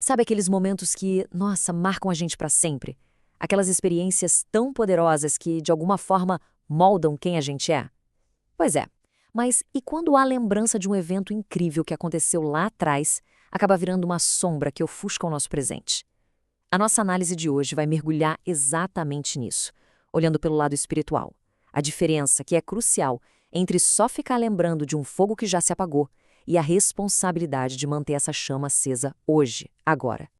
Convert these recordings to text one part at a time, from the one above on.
Sabe aqueles momentos que, nossa, marcam a gente para sempre? Aquelas experiências tão poderosas que, de alguma forma, moldam quem a gente é? Pois é, mas e quando a lembrança de um evento incrível que aconteceu lá atrás acaba virando uma sombra que ofusca o nosso presente? A nossa análise de hoje vai mergulhar exatamente nisso, olhando pelo lado espiritual. A diferença, que é crucial, entre só ficar lembrando de um fogo que já se apagou e a responsabilidade de manter essa chama acesa hoje, agora.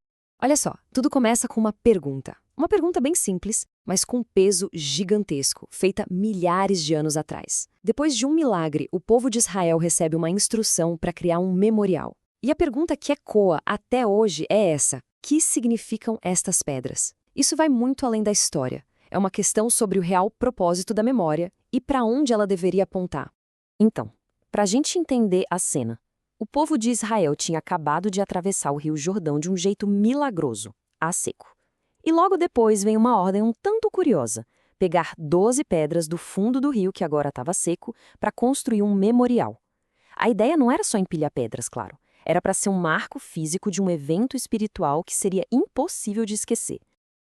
Olha só, tudo começa com uma pergunta. Uma pergunta bem simples, mas com um peso gigantesco, feita milhares de anos atrás. Depois de um milagre, o povo de Israel recebe uma instrução para criar um memorial. E a pergunta que ecoa até hoje é essa: que significam estas pedras? Isso vai muito além da história. É uma questão sobre o real propósito da memória e para onde ela deveria apontar. Então, para a gente entender a cena, o povo de Israel tinha acabado de atravessar o Rio Jordão de um jeito milagroso, a seco. E logo depois vem uma ordem um tanto curiosa: pegar 12 pedras do fundo do rio, que agora estava seco, para construir um memorial. A ideia não era só empilhar pedras, claro. Era para ser um marco físico de um evento espiritual que seria impossível de esquecer.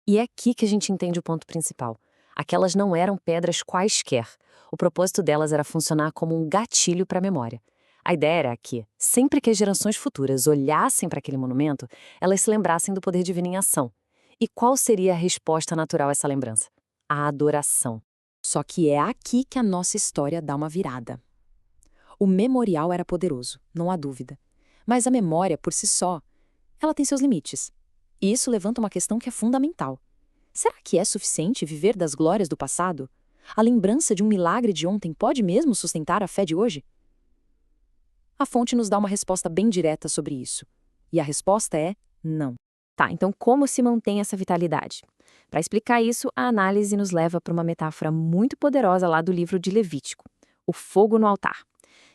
E é aqui que a gente entende o ponto principal. Aquelas não eram pedras quaisquer. O propósito delas era funcionar como um gatilho para a memória. A ideia era que, sempre que as gerações futuras olhassem para aquele monumento, elas se lembrassem do poder divino em ação. E qual seria a resposta natural a essa lembrança? A adoração. Só que é aqui que a nossa história dá uma virada. O memorial era poderoso, não há dúvida. Mas a memória, por si só, ela tem seus limites. E isso levanta uma questão que é fundamental. Será que é suficiente viver das glórias do passado? A lembrança de um milagre de ontem pode mesmo sustentar a fé de hoje? A fonte nos dá uma resposta bem direta sobre isso. E a resposta é não. Tá, então como se mantém essa vitalidade? Para explicar isso, a análise nos leva para uma metáfora muito poderosa lá do livro de Levítico: o fogo no altar.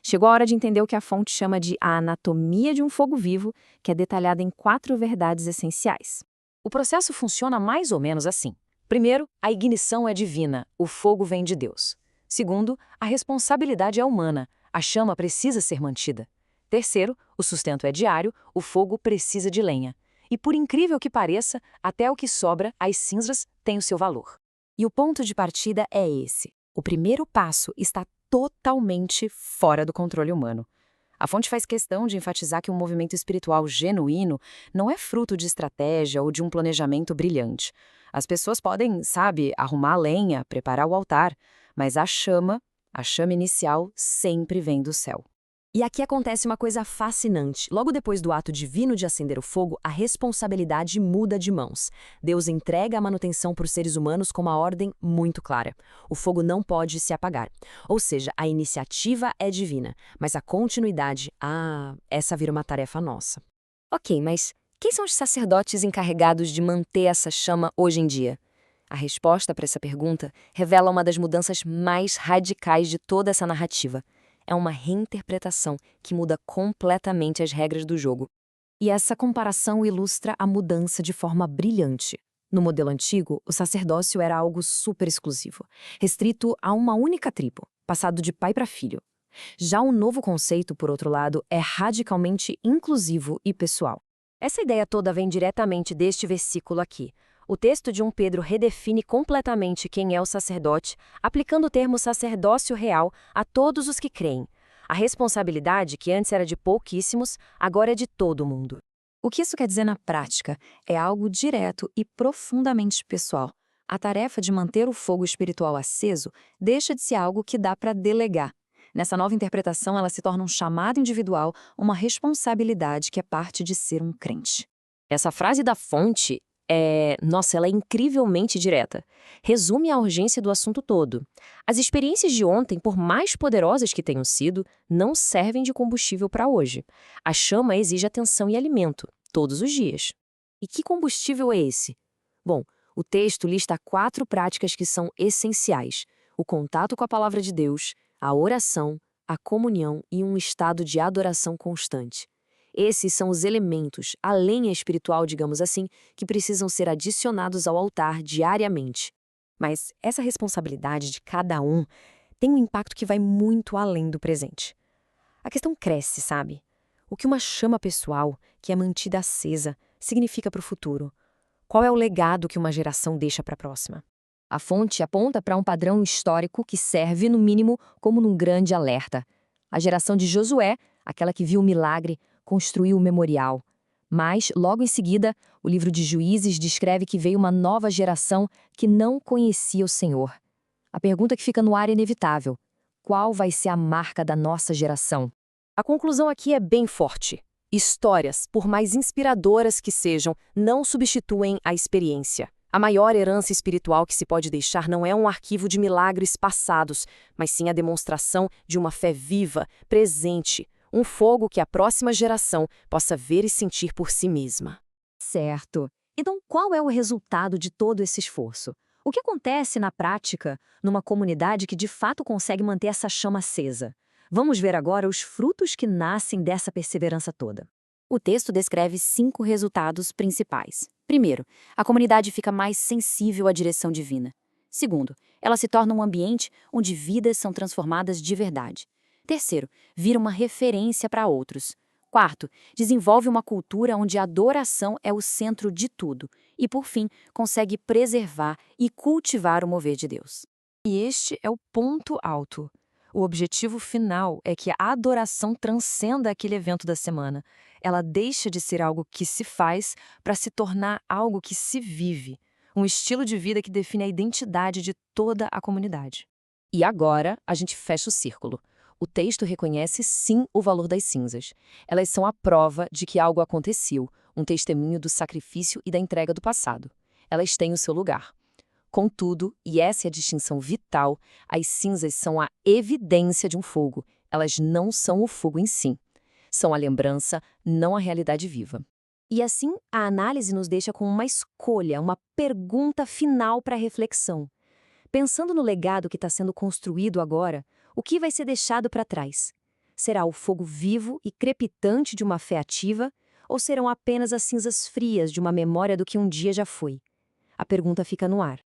Chegou a hora de entender o que a fonte chama de a anatomia de um fogo vivo, que é detalhada em 4 verdades essenciais. O processo funciona mais ou menos assim. Primeiro, a ignição é divina, o fogo vem de Deus. Segundo, a responsabilidade é humana, a chama precisa ser mantida. Terceiro, o sustento é diário, o fogo precisa de lenha. E por incrível que pareça, até o que sobra, as cinzas, tem o seu valor. E o ponto de partida é esse. O primeiro passo está totalmente fora do controle humano. A fonte faz questão de enfatizar que um movimento espiritual genuíno não é fruto de estratégia ou de um planejamento brilhante. As pessoas podem, sabe, arrumar a lenha, preparar o altar, mas a chama inicial, sempre vem do céu. E aqui acontece uma coisa fascinante. Logo depois do ato divino de acender o fogo, a responsabilidade muda de mãos. Deus entrega a manutenção para os seres humanos com uma ordem muito clara: o fogo não pode se apagar. Ou seja, a iniciativa é divina, mas a continuidade, essa vira uma tarefa nossa. Ok, mas quem são os sacerdotes encarregados de manter essa chama hoje em dia? A resposta para essa pergunta revela uma das mudanças mais radicais de toda essa narrativa. É uma reinterpretação que muda completamente as regras do jogo. E essa comparação ilustra a mudança de forma brilhante. No modelo antigo, o sacerdócio era algo super exclusivo, restrito a uma única tribo, passado de pai para filho. Já o novo conceito, por outro lado, é radicalmente inclusivo e pessoal. Essa ideia toda vem diretamente deste versículo aqui. O texto de 1 Pedro redefine completamente quem é o sacerdote, aplicando o termo sacerdócio real a todos os que creem. A responsabilidade, que antes era de pouquíssimos, agora é de todo mundo. O que isso quer dizer na prática? É algo direto e profundamente pessoal. A tarefa de manter o fogo espiritual aceso deixa de ser algo que dá para delegar. Nessa nova interpretação, ela se torna um chamado individual, uma responsabilidade que é parte de ser um crente. Essa frase da fonte ela é incrivelmente direta. Resume a urgência do assunto todo. As experiências de ontem, por mais poderosas que tenham sido, não servem de combustível para hoje. A chama exige atenção e alimento, todos os dias. E que combustível é esse? Bom, o texto lista 4 práticas que são essenciais: o contato com a palavra de Deus, a oração, a comunhão e um estado de adoração constante. Esses são os elementos, a lenha espiritual, digamos assim, que precisam ser adicionados ao altar diariamente. Mas essa responsabilidade de cada um tem um impacto que vai muito além do presente. A questão cresce, sabe? O que uma chama pessoal, que é mantida acesa, significa para o futuro? Qual é o legado que uma geração deixa para a próxima? A fonte aponta para um padrão histórico que serve, no mínimo, como num grande alerta. A geração de Josué, aquela que viu o milagre, construiu o memorial. Mas, logo em seguida, o livro de Juízes descreve que veio uma nova geração que não conhecia o Senhor. A pergunta que fica no ar é inevitável: qual vai ser a marca da nossa geração? A conclusão aqui é bem forte. Histórias, por mais inspiradoras que sejam, não substituem a experiência. A maior herança espiritual que se pode deixar não é um arquivo de milagres passados, mas sim a demonstração de uma fé viva, presente, um fogo que a próxima geração possa ver e sentir por si mesma. Certo. Então, qual é o resultado de todo esse esforço? O que acontece na prática numa comunidade que de fato consegue manter essa chama acesa? Vamos ver agora os frutos que nascem dessa perseverança toda. O texto descreve 5 resultados principais. Primeiro, a comunidade fica mais sensível à direção divina. Segundo, ela se torna um ambiente onde vidas são transformadas de verdade. Terceiro, vira uma referência para outros. Quarto, desenvolve uma cultura onde a adoração é o centro de tudo. E, por fim, consegue preservar e cultivar o mover de Deus. E este é o ponto alto. O objetivo final é que a adoração transcenda aquele evento da semana. Ela deixa de ser algo que se faz para se tornar algo que se vive. Um estilo de vida que define a identidade de toda a comunidade. E agora a gente fecha o círculo. O texto reconhece sim o valor das cinzas. Elas são a prova de que algo aconteceu, um testemunho do sacrifício e da entrega do passado. Elas têm o seu lugar. Contudo, e essa é a distinção vital, as cinzas são a evidência de um fogo. Elas não são o fogo em si. São a lembrança, não a realidade viva. E assim, a análise nos deixa com uma escolha, uma pergunta final para reflexão. Pensando no legado que está sendo construído agora, o que vai ser deixado para trás? Será o fogo vivo e crepitante de uma fé ativa, ou serão apenas as cinzas frias de uma memória do que um dia já foi? A pergunta fica no ar.